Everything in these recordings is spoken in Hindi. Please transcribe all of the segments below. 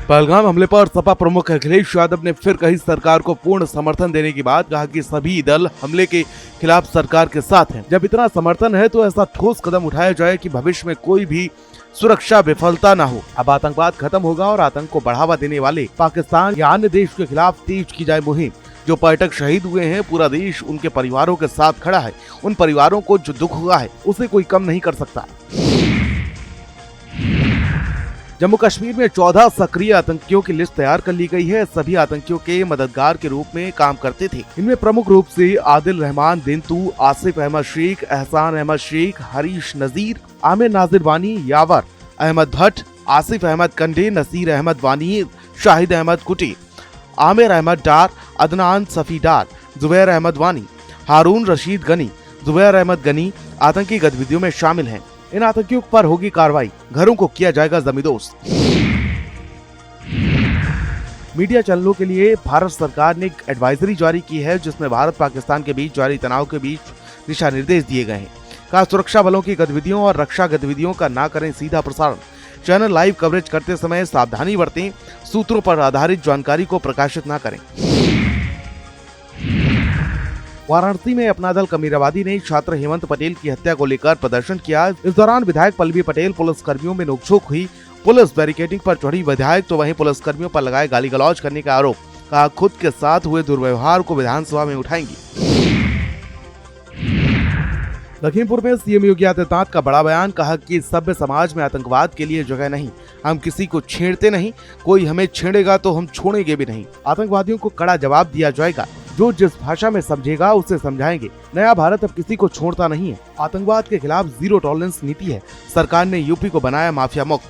पहलगाम हमले पर सपा प्रमुख अखिलेश यादव ने फिर कही सरकार को पूर्ण समर्थन देने की बात। कहा कि सभी दल हमले के खिलाफ सरकार के साथ हैं। जब इतना समर्थन है तो ऐसा ठोस कदम उठाया जाए कि भविष्य में कोई भी सुरक्षा विफलता न हो। अब आतंकवाद खत्म होगा और आतंक को बढ़ावा देने वाले पाकिस्तान या अन्य देश के खिलाफ तेज की जाए मुहिम। जो पर्यटक शहीद हुए हैं, पूरा देश उनके परिवारों के साथ खड़ा है। उन परिवारों को जो दुख हुआ है उसे कोई कम नहीं कर सकता। जम्मू कश्मीर में 14 सक्रिय आतंकियों की लिस्ट तैयार कर ली गई है। सभी आतंकियों के मददगार के रूप में काम करते थे। इनमें प्रमुख रूप से आदिल रहमान दिंतू, आसिफ अहमद शेख, एहसान अहमद शेख, हरीश नजीर, आमिर नाजिर वानी, यावर अहमद भट्ट, आसिफ अहमद कंडे, नसीर अहमद वानी, शाहिद अहमद कुटी, आमिर अहमद डार, अदनान सफी डार, जुबैर अहमद वानी, हारून रशीद गनी, जुबैर अहमद गनी आतंकी गतिविधियों में शामिल हैं। इन आतंकियों पर होगी कार्रवाई, घरों को किया जाएगा जमींदोज। मीडिया चैनलों के लिए भारत सरकार ने एक एडवाइजरी जारी की है, जिसमें भारत पाकिस्तान के बीच जारी तनाव के बीच दिशा निर्देश दिए गए हैं। कहा, सुरक्षा बलों की गतिविधियों और रक्षा गतिविधियों का ना करें सीधा प्रसारण। चैनल लाइव कवरेज करते समय सावधानी बरतें। सूत्रों पर आधारित जानकारी को प्रकाशित न करें। वाराणसी में अपना दल कमीराबादी ने छात्र हेमंत पटेल की हत्या को लेकर प्रदर्शन किया। इस दौरान विधायक पल्लवी पटेल पुलिस कर्मियों में नोकझोंक हुई। पुलिस बैरिकेडिंग पर चढ़ी विधायक तो वहीं पुलिस कर्मियों पर लगाए गाली गलौज करने का आरोप। कहा, खुद के साथ हुए दुर्व्यवहार को विधानसभा में उठाएंगी। लखीमपुर में सीएम योगी आदित्यनाथ का बड़ा बयान। कहा कि सभ्य समाज में आतंकवाद के लिए जगह नहीं। हम किसी को छेड़ते नहीं, कोई हमें छेड़ेगा तो हम छोड़ेंगे भी नहीं। आतंकवादियों को कड़ा जवाब दिया जाएगा। जो जिस भाषा में समझेगा उसे समझाएंगे। नया भारत अब किसी को छोड़ता नहीं है। आतंकवाद के खिलाफ जीरो टॉलरेंस नीति है। सरकार ने यूपी को बनाया माफिया मुक्त।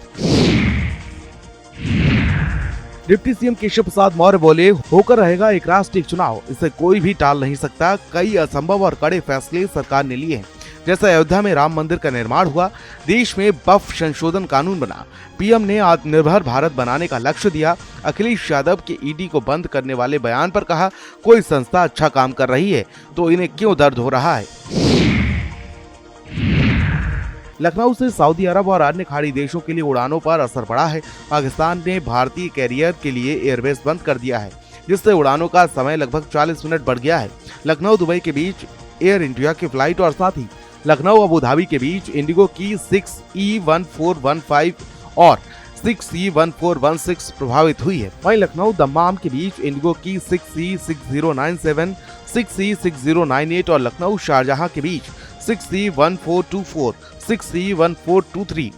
डिप्टी सीएम केशव प्रसाद मौर्य बोले, होकर रहेगा एक राष्ट्रीय चुनाव, इसे कोई भी टाल नहीं सकता। कई असंभव और कड़े फैसले सरकार ने लिए हैं। जैसे अयोध्या में राम मंदिर का निर्माण हुआ, देश में वक्फ संशोधन कानून बना, पीएम ने आत्मनिर्भर भारत बनाने का लक्ष्य दिया। अखिलेश यादव के ईडी को बंद करने वाले बयान पर कहा, कोई संस्था अच्छा काम कर रही है तो इन्हें क्यों दर्द हो रहा है। लखनऊ से सऊदी अरब और अन्य खाड़ी देशों के लिए उड़ानों पर असर पड़ा है। पाकिस्तान ने भारतीय कैरियर के लिए एयरबेस बंद कर दिया है, जिससे उड़ानों का समय लगभग 40 मिनट बढ़ गया है। लखनऊ दुबई के बीच एयर इंडिया की फ्लाइट और साथ ही लखनऊ अबू धाबी के बीच इंडिगो की 6E1415 और 6E1416 प्रभावित हुई है। वहीं लखनऊ दम्माम के बीच इंडिगो की 6E6097, 6E6098 और लखनऊ शारजहां के बीच 6E1424, 6E1423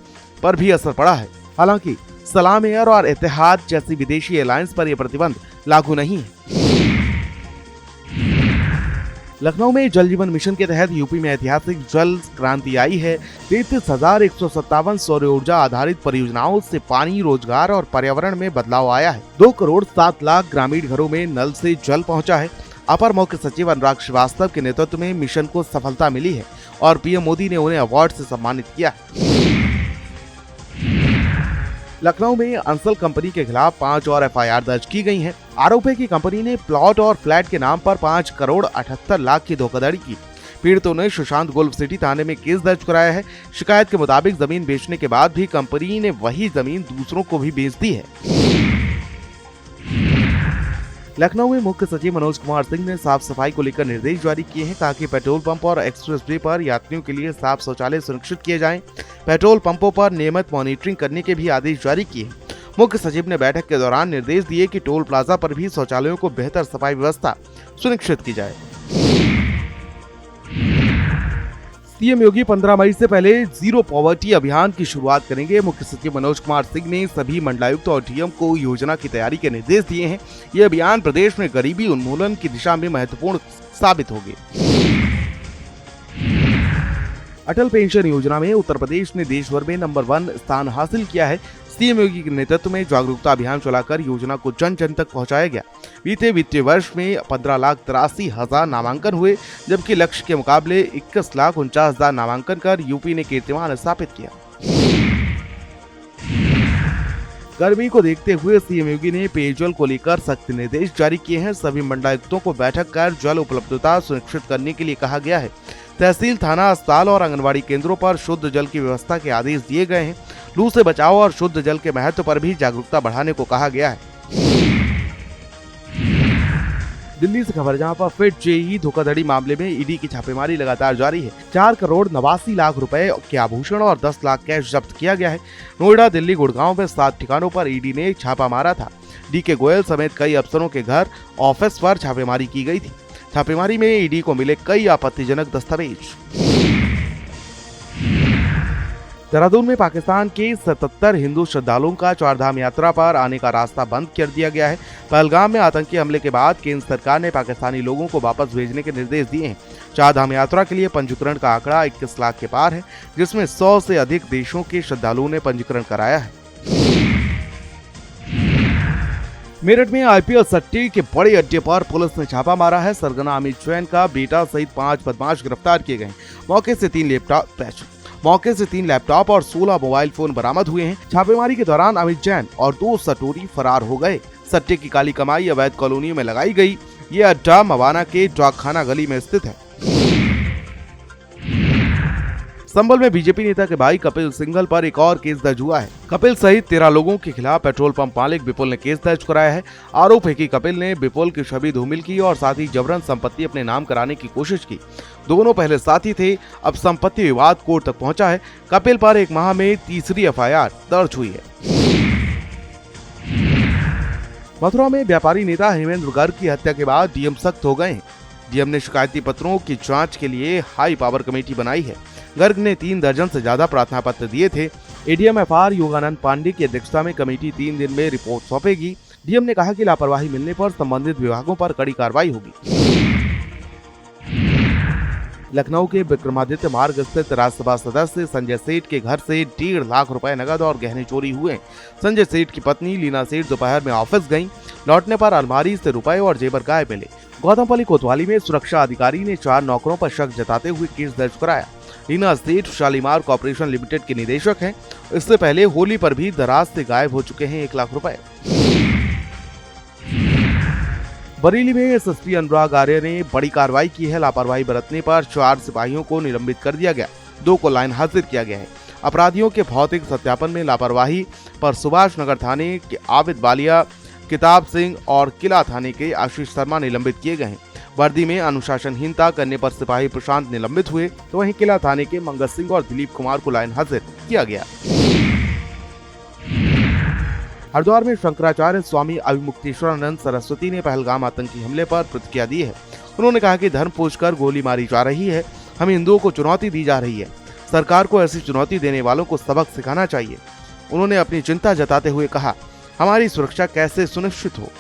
पर भी असर पड़ा है। हालांकि सलाम एयर और इत्तेहाद जैसी विदेशी एयरलाइंस पर यह प्रतिबंध लागू नहीं है। लखनऊ में जल जीवन मिशन के तहत यूपी में ऐतिहासिक जल क्रांति आई है। 33,157 सौर ऊर्जा आधारित परियोजनाओं से पानी, रोजगार और पर्यावरण में बदलाव आया है। 2 करोड़ 7 लाख ग्रामीण घरों में नल से जल पहुंचा है। अपर मुख्य सचिव अनुराग श्रीवास्तव के नेतृत्व में मिशन को सफलता मिली है और पीएम मोदी ने उन्हें अवार्ड से सम्मानित किया है। लखनऊ में अंसल कंपनी के खिलाफ 5 और एफआईआर दर्ज की गई है। आरोप है कि कंपनी ने प्लॉट और फ्लैट के नाम पर 5 करोड़ 78 लाख की धोखाधड़ी की। पीड़ितों ने सुशांत गोल्फ सिटी थाने में केस दर्ज कराया है। शिकायत के मुताबिक जमीन बेचने के बाद भी कंपनी ने वही जमीन दूसरों को भी बेच दी है। लखनऊ में मुख्य सचिव मनोज कुमार सिंह ने साफ सफाई को लेकर निर्देश जारी किए हैं, ताकि पेट्रोल पंप और एक्सप्रेस वे पर यात्रियों के लिए साफ शौचालय सुनिश्चित किए जाएं। पेट्रोल पंपों पर नियमित मॉनिटरिंग करने के भी आदेश जारी किए हैं। मुख्य सचिव ने बैठक के दौरान निर्देश दिए कि टोल प्लाजा पर भी शौचालयों को बेहतर सफाई व्यवस्था सुनिश्चित की जाए। सीएम योगी 15 मई से पहले जीरो पॉवर्टी अभियान की शुरुआत करेंगे। मुख्य सचिव मनोज कुमार सिंह ने सभी मंडलायुक्त और डीएम को योजना की तैयारी के निर्देश दिए हैं। ये अभियान प्रदेश में गरीबी उन्मूलन की दिशा में महत्वपूर्ण साबित होगी। अटल पेंशन योजना में उत्तर प्रदेश ने देश भर में नंबर 1 स्थान हासिल किया है। सीएम योगी के नेतृत्व में जागरूकता अभियान चलाकर योजना को जन जन तक पहुंचाया गया। बीते वित्तीय वर्ष में 15,83,000 नामांकन हुए, जबकि लक्ष्य के मुकाबले 21,49,000 नामांकन कर यूपी ने कीर्तिमान स्थापित किया। गर्मी को देखते हुए सीएम योगी ने पेयजल को लेकर सख्त निर्देश जारी किए हैं। सभी मंडलायुक्तों को बैठक कर जल उपलब्धता सुनिश्चित करने के लिए कहा गया है। तहसील, थाना, अस्पताल और आंगनबाड़ी केंद्रों पर शुद्ध जल की व्यवस्था के आदेश दिए गए हैं। लू से बचाव और शुद्ध जल के महत्व पर भी जागरूकता बढ़ाने को कहा गया है। दिल्ली से खबर, जहां पर फिर जेईई धोखाधड़ी मामले में ईडी की छापेमारी लगातार जारी है। 4 करोड़ 89 लाख रुपए के आभूषण और 10 लाख कैश जब्त किया गया है। नोएडा, दिल्ली, गुड़गांव में 7 ठिकानों पर ईडी ने छापा मारा था। डीके गोयल समेत कई अफसरों के घर, ऑफिस पर छापेमारी की गई थी। छापेमारी में ईडी को मिले कई आपत्तिजनक दस्तावेज। देहरादून में पाकिस्तान के 77 हिंदू श्रद्धालुओं का चारधाम यात्रा पर आने का रास्ता बंद कर दिया गया है। पहलगाम में आतंकी हमले के बाद केंद्र सरकार ने पाकिस्तानी लोगों को वापस भेजने के निर्देश दिए हैं। चारधाम यात्रा के लिए पंजीकरण का आंकड़ा 21 लाख के पार है, जिसमें 100 से अधिक देशों के श्रद्धालुओं ने पंजीकरण कराया है। मेरठ में आईपीएल सट्टे के बड़े अड्डे पर पुलिस ने छापा मारा है। सरगना अमित जैन का बेटा सहित 5 बदमाश गिरफ्तार किए गए। मौके से 3 लैपटॉप और 16 मोबाइल फोन बरामद हुए हैं। छापेमारी के दौरान अमित जैन और 2 सटोरी फरार हो गए। सट्टे की काली कमाई अवैध कॉलोनियों में लगाई गई। ये अड्डा मवाना के डाकखाना गली में स्थित है। संभल में बीजेपी नेता के भाई कपिल सिंघल पर एक और केस दर्ज हुआ है। कपिल सहित 13 लोगों के खिलाफ पेट्रोल पंप मालिक विपुल ने केस दर्ज कराया है। आरोप है कि कपिल ने विपुल की छवि धूमिल की और साथ ही जबरन संपत्ति अपने नाम कराने की कोशिश की। दोनों पहले साथी थे। अब संपत्ति विवाद कोर्ट तक पहुंचा है। कपिल पर 1 माह में तीसरी एफआईआर दर्ज हुई है। मथुरा में व्यापारी नेता हेमेंद्र गर्ग की हत्या के बाद डीएम सख्त हो गए हैं। डीएम ने शिकायती पत्रों की जांच के लिए हाई पावर कमेटी बनाई है। गर्ग ने 3 दर्जन से ज्यादा प्रार्थना पत्र दिए थे। एडीएम एफआर योगानंद पांडे की अध्यक्षता में कमेटी 3 दिन में रिपोर्ट सौंपेगी। डीएम ने कहा कि लापरवाही मिलने पर संबंधित विभागों पर कड़ी कार्रवाई होगी। लखनऊ के विक्रमादित्य मार्ग स्थित राज्यसभा सदस्य संजय सेठ के घर से 1.5 लाख रुपए नकद और गहने चोरी हुए। संजय सेठ की पत्नी लीना सेठ दोपहर में ऑफिस गईं। लौटने पर अलमारी से रुपए और जेवर गायब मिले। गौतमपल्ली कोतवाली में सुरक्षा अधिकारी ने 4 नौकरों पर शक जताते हुए केस दर्ज कराया। लीना सेठ शालीमार कॉर्पोरेशन लिमिटेड के निदेशक हैं। इससे पहले होली पर भी दराज से गायब हो चुके हैं 1 लाख रुपए। बरेली में एसएसपी अनुराग आर्य ने बड़ी कार्रवाई की है। लापरवाही बरतने पर 4 सिपाहियों को निलंबित कर दिया गया। 2 को लाइन हाजिर किया गया है। अपराधियों के भौतिक सत्यापन में लापरवाही पर सुभाष नगर थाने के आबिद बालिया, किताब सिंह और किला थाने के आशीष शर्मा निलंबित किए गए हैं। वर्दी में अनुशासनहीनता करने पर सिपाही प्रशांत निलंबित हुए, तो वहीं किला थाने के मंगल सिंह और दिलीप कुमार को लाइन हाजिर किया गया। हरिद्वार में शंकराचार्य स्वामी अभिमुक्तेश्वरानंद सरस्वती ने पहलगाम आतंकी हमले पर प्रतिक्रिया दी है। उन्होंने कहा कि धर्म पूछकर गोली मारी जा रही है। हम हिंदुओं को चुनौती दी जा रही है। सरकार को ऐसी चुनौती देने वालों को सबक सिखाना चाहिए। उन्होंने अपनी चिंता जताते हुए कहा, हमारी सुरक्षा कैसे सुनिश्चित हो।